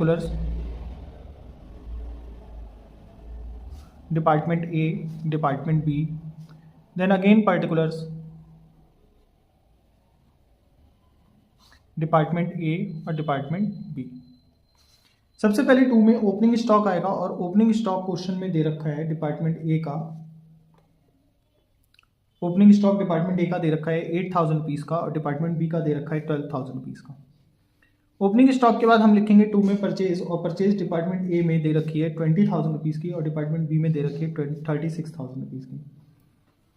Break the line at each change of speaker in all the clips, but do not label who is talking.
particulars, department A, department B, then again particulars, department A और department B. सबसे पहले 2 में ओपनिंग स्टॉक आएगा और ओपनिंग स्टॉक क्वेश्चन में दे रखा है डिपार्टमेंट ए का, ओपनिंग स्टॉक डिपार्टमेंट ए का दे रखा है 8,000 रुपीज़ का और डिपार्टमेंट बी का दे रखा है 12,000 रुपीज़ का। ओपनिंग स्टॉक के बाद हम लिखेंगे 2 में परचेज, और परचेज डिपार्टमेंट ए में दे रखी है 20,000 रुपीज़ की और डिपार्टमेंट बी में दे रखी है 36,000 रुपीज़ की।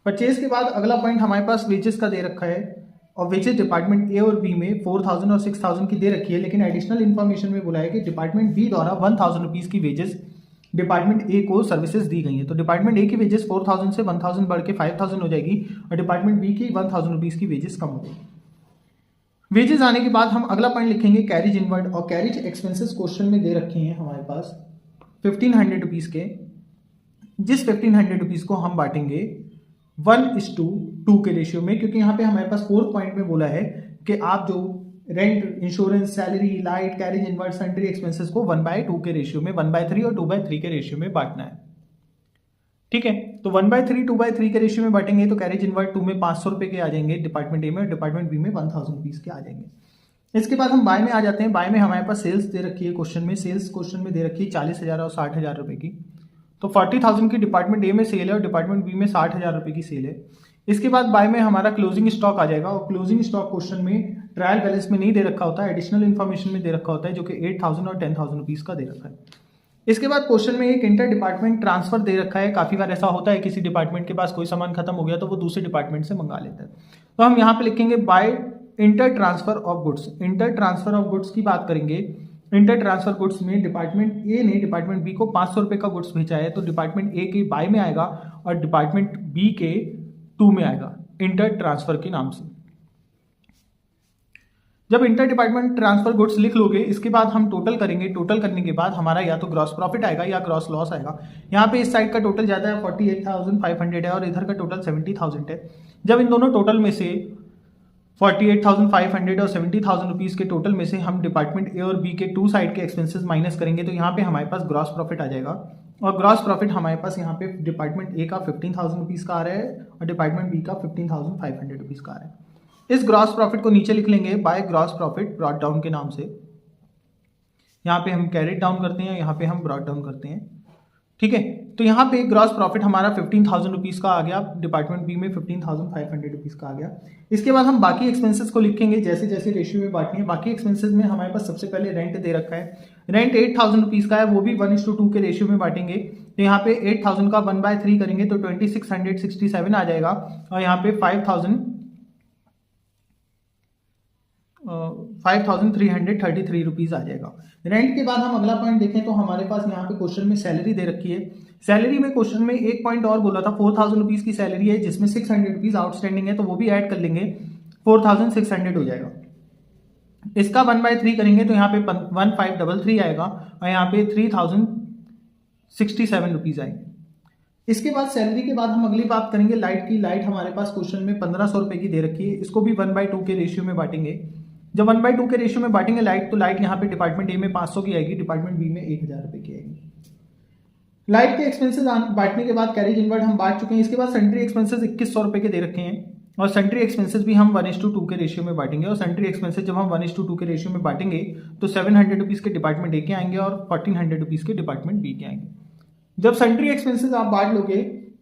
परचेज के बाद अगला पॉइंट हमारे पास वेजेस का दे रखा है और वेजेस डिपार्टमेंट ए और बी में 4,000 और 6,000 की दे रखी है, लेकिन एडिशनल इन्फॉर्मेशन में बोला है कि डिपार्टमेंट बी द्वारा 1,000 रुपीज़ की वेजेस डिपार्टमेंट ए को सर्विसेज दी गई है। तो डिपार्टमेंट ए की वेजेस 4,000 से 1,000 बढ़ के 5,000 हो जाएगी और डिपार्टमेंट बी की 1,000 रुपीज़ की वेजेस कम हो जाएगी। वेजेस आने के बाद हम अगला पॉइंट लिखेंगे कैरिज इनवर्ड, और कैरिज एक्सपेंसेस क्वेश्चन में दे रखे हैं हमारे पास 1,500 रुपीज़ के, जिस 1,500 रुपीज़ को हम बांटेंगे 1:2 के रेशियो में, क्योंकि यहाँ पे हमारे पास 4th पॉइंट में बोला है कि आप जो rent, insurance, salary, light, carriage inward, sundry expenses को 1/2 के रेशियो में, 1/3 और 2/3 के रेशियो में बांटना है। ठीक है, तो 1/3 2/3 के रेशियो में बांटेंगे तो कैरिज इनवर्ड 2 में 500 रुपये के आ जाएंगे डिपार्टमेंट ए में और डिपार्टमेंट बी में 1,000 रुपीज़ के आ जाएंगे। इसके बाद हम बाय में आ जाते हैं। बाय में हमारे पास सेल्स दे रखी है क्वेश्चन में, सेल्स क्वेश्चन में दे रखी है 40,000 और 60,000 रुपये की। तो 40,000 की डिपार्टमेंट ए में सेल है और डिपार्टमेंट बी में 60,000 रुपये की सेल है। इसके बाद बाय में हमारा क्लोजिंग स्टॉक आ जाएगा और क्लोजिंग स्टॉक क्वेश्चन में ट्रायल बैलेंस में नहीं दे रखा होता है, एडिशनल इन्फॉर्मेशन में दे रखा होता है जो कि 8,000 और 10,000 रुपीज़ का दे रखा है। इसके बाद क्वेश्चन में एक इंटर डिपार्टमेंट ट्रांसफर दे रखा है। काफ़ी बार ऐसा होता है किसी डिपार्टमेंट के पास कोई सामान खत्म हो गया तो वो दूसरे डिपार्टमेंट से मंगा लेता है, तो हम यहाँ पे लिखेंगे by inter transfer of goods. Inter transfer of goods की बात करेंगे। इंटर ट्रांसफर गुड्स में डिपार्टमेंट ए ने डिपार्टमेंट बी को 500 रुपये का गुड्स भेजा है, तो डिपार्टमेंट ए के बाय में आएगा और डिपार्टमेंट बी के 2 में आएगा इंटर ट्रांसफर के नाम से। जब इंटर डिपार्टमेंट ट्रांसफर गुड्स लिख लोगे, इसके बाद हम टोटल करेंगे। टोटल करने के बाद हमारा या तो ग्रॉस प्रॉफिट आएगा या ग्रॉस लॉस आएगा। यहाँ पे इस साइड का टोटल जाता है 48,500 है और इधर का टोटल 70,000 है। जब इन दोनों टोटल में से 48,500 और 70,000 रुपीज़ के टोटल में से हम डिपार्टमेंट ए और बी के 2 साइड के एक्सपेंसेस माइनस करेंगे तो यहाँ पे हमारे पास ग्रॉस प्रॉफिट आ जाएगा। और ग्रॉस प्रॉफिट हमारे पास यहाँ पे डिपार्टमेंट ए का 15,000 रुपीज़ का आ रहा है और डिपार्टमेंट बी का 15,500 रुपीज़ का आ रहा है। इस ग्रॉस प्रॉफिट को नीचे लिख लेंगे by gross profit brought down के नाम से। यहाँ पे हम कैरिड डाउन करते हैं, यहाँ पे हम ब्रॉट डाउन करते हैं। ठीक है, तो यहाँ पे ग्रॉस प्रॉफिट हमारा 15,000 रुपीज़ का आ गया, डिपार्टमेंट बी में 15,500 रुपीज़ का आ गया। इसके बाद हम बाकी एक्सपेंसेस को लिखेंगे जैसे जैसे रेशियो में बांटनी है। बाकी एक्सपेंसेस में हमारे पास सबसे पहले रेंट दे रखा है। रेंट 8,000 रुपीज़ का है, वो भी 1:2 के रेशियो में बांटेंगे। तो यहाँ पे 8,000 का 1/3 करेंगे तो 2,667 आ जाएगा और यहाँ पे 5,333 रुपीज़ आ जाएगा। रेंट के बाद हम अगला पॉइंट देखें तो हमारे पास यहाँ पे क्वेश्चन में सैलरी दे रखी है। सैलरी में क्वेश्चन में एक पॉइंट और बोला था, 4,000 रुपीज़ की सैलरी है जिसमें 600 रुपीज़ आउटस्टैंडिंग है, तो वो भी ऐड कर लेंगे, 4,600 हो जाएगा। इसका 1/3 करेंगे तो यहाँ पे 1,533 आएगा और यहाँ पे 3,067 रुपीज़ आएंगे। इसके बाद सैलरी के बाद हम अगली बात करेंगे लाइट की। लाइट हमारे पास क्वेश्चन में 1,500 रुपये की दे रखी है, इसको भी 1/2 के रेशियो में बांटेंगे। जब 1/2 के रेशियो में बांटेंगे लाइट, तो लाइट यहाँ पे डिपार्टमेंट ए में 500 की आएगी, डिपार्टमेंट बी में 1,000 रुपये की आएगी। लाइट के एक्सपेंसेस बांटने के बाद कैरिज इनवर्ड हम बांट चुके हैं। इसके बाद सन्ड्री एक्सपेंसेस 2,100 रुपये के दे रखे हैं और सन्ड्री एक्सपेंसेस भी हम 1:2 के रेशियो में बांटेंगे। और सन्ड्री एक्सपेंसेस जब हम 1:2 के रेशियो में बांटेंगे तो 700 रुपीज़ के डिपार्टमेंट ए के आएंगे और 1,400 रुपीज़ के डिपार्टमेंट बी के आएंगे। जब सन्ड्री एक्सपेंसेस आप बांट लोगे,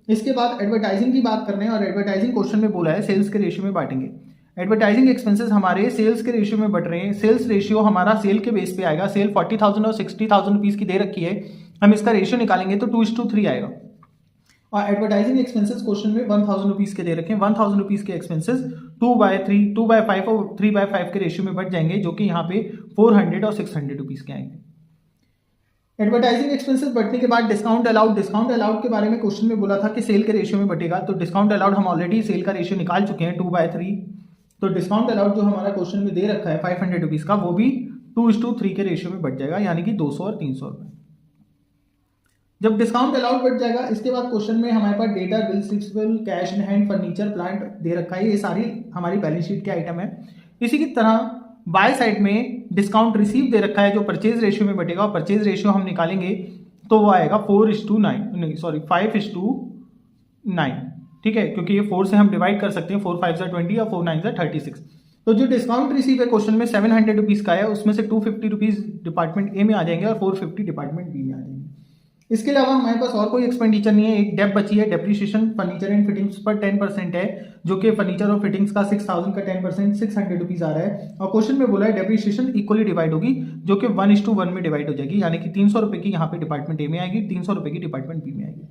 इसके बाद एडवर्टाइजिंग की बात करने हैं और एडवर्टाइजिंग क्वेश्चन में बोला है सेल्स के रेशियो में बांटेंगे। एडवर्टाइजिंग एक्सपेंसेस हमारे सेल्स के रेशियो में बढ़ रहे हैं। सेल्स रेशियो हमारा सेल के बेस पे आएगा। सेल 40,000 और 60,000 रुपीज़ की दे रखी है, हम इसका रेशियो निकालेंगे तो 2:3 आएगा। और एडवर्टाइजिंग एक्सपेंसेस क्वेश्चन में 1,000 रुपीज़ के दे रखे हैं। 1,000 रुपीज़ के एक्सपेंसेस 2/3, 2/5 और 3/5 के रेशियो में बढ़ जाएंगे, जो कि यहाँ पे 400 और 600 रुपीज़ के आएंगे। एडवर्टाइजिंग एक्सपेंसेस बढ़ने के बाद डिस्काउंट अलाउड के बारे में क्वेश्चन में बोला था कि सेल के रेशियो में बढ़ेगा, तो डिस्काउंट अलाउड हम ऑलरेडी सेल का रेशियो निकाल चुके हैं 2/3। तो डिस्काउंट अलाउड जो हमारा क्वेश्चन में दे रखा है 500 रुपीज़ का, वो भी 2:3 के रेशियो में बढ़ जाएगा, यानी कि 200 और 300 रुपये। जब डिस्काउंट अलाउड बढ़ जाएगा, इसके बाद क्वेश्चन में हमारे पास data, bills, receivable, cash in hand, furniture, plant दे रखा है। ये सारी हमारी बैलेंस शीट के आइटम है। इसी की तरह बाय साइड में डिस्काउंट रिसीव दे रखा है जो परचेज रेशियो में बटेगा, और परचेज रेशियो हम निकालेंगे तो वो आएगा 4:9, नहीं सॉरी 5:9, ठीक है, क्योंकि ये 4 से हम डिवाइड कर सकते हैं, 4 5 20 या 4 9 36। तो जो डिस्काउंट रिसीव है क्वेश्चन में 700 रुपीज़ का है, उसमें से 250 रुपीज़ डिपार्टमेंट ए में आ जाएंगे और 450 डिपार्टमेंट बी में आ जाएंगे। इसके अलावा हमारे पास और कोई एक्सपेंडिचर नहीं है। एक डेप बची है, डेप्रिसिएशन फर्नीचर एंड फिटिंग्स पर 10% है, जो कि फर्नीचर और फिटिंग्स का 6000 का 10% 600 रुपीज़ आ रहा है, और क्वेश्चन में बोला है डेप्रिसिएशन इक्वली डिवाइड होगी, जो कि 1:1 में डिवाइड हो जाएगी, यानी कि 300 रुपये की यहाँ पे डिपार्टमेंट ए में आएगी, 300 रुपये की डिपार्टमेंट बी में आएगी।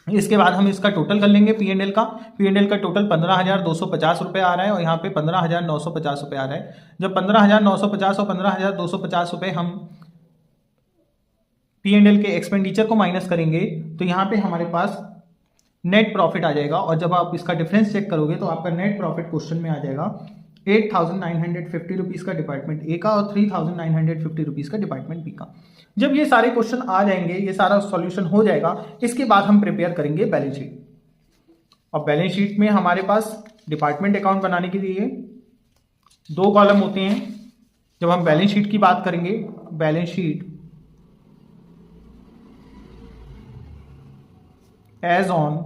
इसके बाद हम इसका टोटल कर लेंगे P&L का। P&L का टोटल 15,250 रुपये आ रहा है और यहाँ पे 15,950 रुपये आ रहा है। जब 15,950 और 15,250 रुपये हम P&L के एक्सपेंडिचर को माइनस करेंगे तो यहाँ पे हमारे पास नेट प्रॉफिट आ जाएगा, और जब आप इसका डिफरेंस चेक करोगे तो आपका नेट प्रॉफिट क्वेश्चन में आ जाएगा 8,950 रुपीज़ का डिपार्टमेंट ए का और 3,950 रुपीज़ का डिपार्टमेंट बी का। जब ये सारे क्वेश्चन आ जाएंगे, ये सारा सॉल्यूशन हो जाएगा, इसके बाद हम प्रिपेयर करेंगे बैलेंस शीट। और बैलेंस शीट में हमारे पास डिपार्टमेंट अकाउंट बनाने के लिए 2 कॉलम होते हैं। जब हम बैलेंस शीट की बात करेंगे, balance sheet as on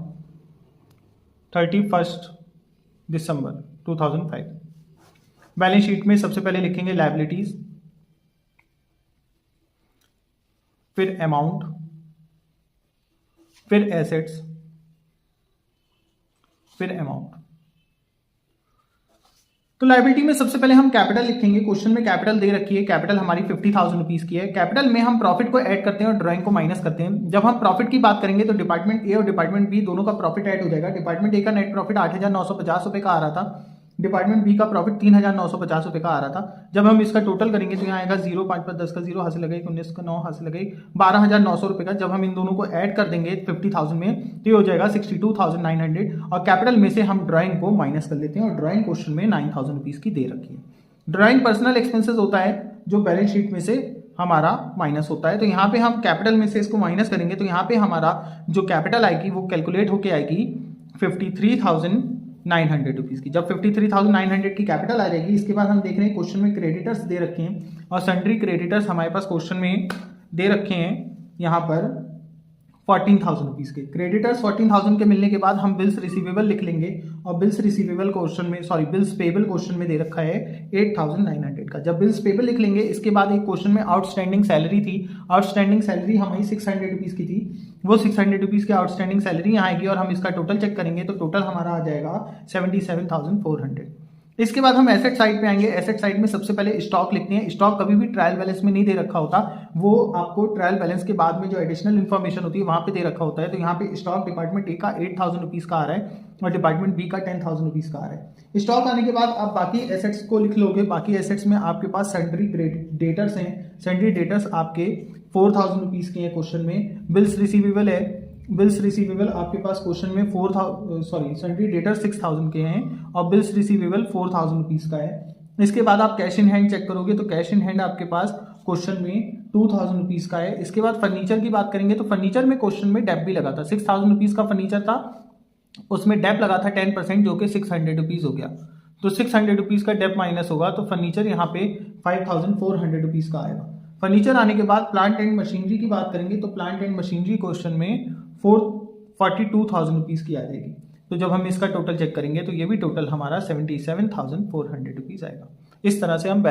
31 December 2005। Balance sheet में सबसे पहले लिखेंगे लायबिलिटीज, फिर अमाउंट, फिर एसेट्स, फिर अमाउंट। तो लायबिलिटी में सबसे पहले हम कैपिटल लिखेंगे। क्वेश्चन में कैपिटल दे रखी है, कैपिटल हमारी 50,000 रुपीज की है। कैपिटल में हम प्रॉफिट को ऐड करते हैं और ड्राइंग को माइनस करते हैं। जब हम प्रॉफिट की बात करेंगे तो डिपार्टमेंट ए और डिपार्टमेंट बी दोनों का प्रॉफिट ऐड हो जाएगा। डिपार्टमेंट ए का नेट प्रॉफिट 8,950 रुपये का आ रहा था, डिपार्टमेंट बी का प्रॉफिट 3,950 रुपये का आ रहा था। जब हम इसका टोटल करेंगे तो यहाँ आएगा 0, 5 पर 10 का 0 हासिल लगाई, 19 का 9 हासिल लगाई, 12,900 रुपये का। जब हम इन दोनों को ऐड कर देंगे 50,000 में तो ये हो जाएगा 62,900, और कैपिटल में से हम ड्राइंग को माइनस कर लेते हैं, और ड्राइंग क्वेश्चन में 9,000 रुपीज़ की दे रखी है। ड्राइंग पर्सनल एक्सपेंसेस होता है जो बैलेंस शीट में से हमारा माइनस होता है। तो यहाँ पे हम कैपिटल में से इसको माइनस करेंगे तो यहाँ पे हमारा जो कैपिटल आएगी वो कैलकुलेट होके आएगी 53,900 रुपीज़ की। जब 53,900 की कैपिटल आ जाएगी, इसके बाद हम देख रहे हैं क्वेश्चन में क्रेडिटर्स दे रखे हैं और सन्ड्री क्रेडिटर्स हमारे पास क्वेश्चन में दे रखे हैं यहाँ पर 14,000 रुपीज़ के। क्रेडिटर्स 14,000 के मिलने के बाद हम बिल्स रिसीवेबल लिख लेंगे, और बिल्स रिसीवेबल क्वेश्चन में बिल्स पेबल क्वेश्चन में दे रखा है 8,900 का। जब बिल्स पेबल लिख लेंगे, इसके बाद एक क्वेश्चन में आउटस्टैंडिंग सैलरी थी। आउटस्टैंडिंग सैलरी हमारी 600 रुपीज़ की थी, वो 600 रुपीज़ की आउटस्टैंडिंग सैलरी यहाँ आएगी, और हम इसका टोटल चेक करेंगे तो टोटल हमारा आ जाएगा 77,400। इसके बाद हम एसेट साइड पे आएंगे। एसेट साइड में सबसे पहले स्टॉक लिखते हैं। स्टॉक कभी भी ट्रायल बैलेंस में नहीं दे रखा होता, वो आपको ट्रायल बैलेंस के बाद में जो एडिशनल इन्फॉर्मेशन होती है वहाँ पे दे रखा होता है। तो यहाँ पे स्टॉक डिपार्टमेंट ए का 8,000 रुपीज़ का आ रहा है और डिपार्टमेंट बी का 10,000 रुपीज़ का आ रहा है। स्टॉक आने के बाद आप बाकी एसेट्स को लिख लोगे। बाकी एसेट्स में आपके पास सन्ड्री डेटर्स हैं। सन्ड्री डेटर्स आपके 4,000 रुपीज़ के हैं क्वेश्चन में। बिल्स रिसीवेबल है, बिल्स रिसीवेबल आपके पास क्वेश्चन में सन्ड्री डेटर 6,000 के हैं और बिल्स रिसीवेबल 4,000 रुपीज़ का है। इसके बाद आप कैश इन हैंड चेक करोगे तो कैश इन हैंड आपके पास क्वेश्चन में 2,000 रुपीज़ का है। इसके बाद फर्नीचर की बात करेंगे तो फर्नीचर में क्वेश्चन में डेप भी लगा था। 6,000 रुपीज़ का फर्नीचर था, उसमें डेप लगा था 10% जो कि 600 रुपीज़ हो गया। तो 600 रुपीज़ का डेप माइनस होगा तो फर्नीचर यहाँ पे 5,400 रुपीज़ का आएगा। फर्नीचर आने के बाद प्लांट एंड मशीनरी की बात करेंगे तो प्लांट एंड मशीनरी क्वेश्चन में 42,000 रुपीज़ की आ जाएगी। तो जब हम इसका टोटल चेक करेंगे तो ये भी टोटल हमारा 77,400 रुपीज़ आएगा। इस तरह से हम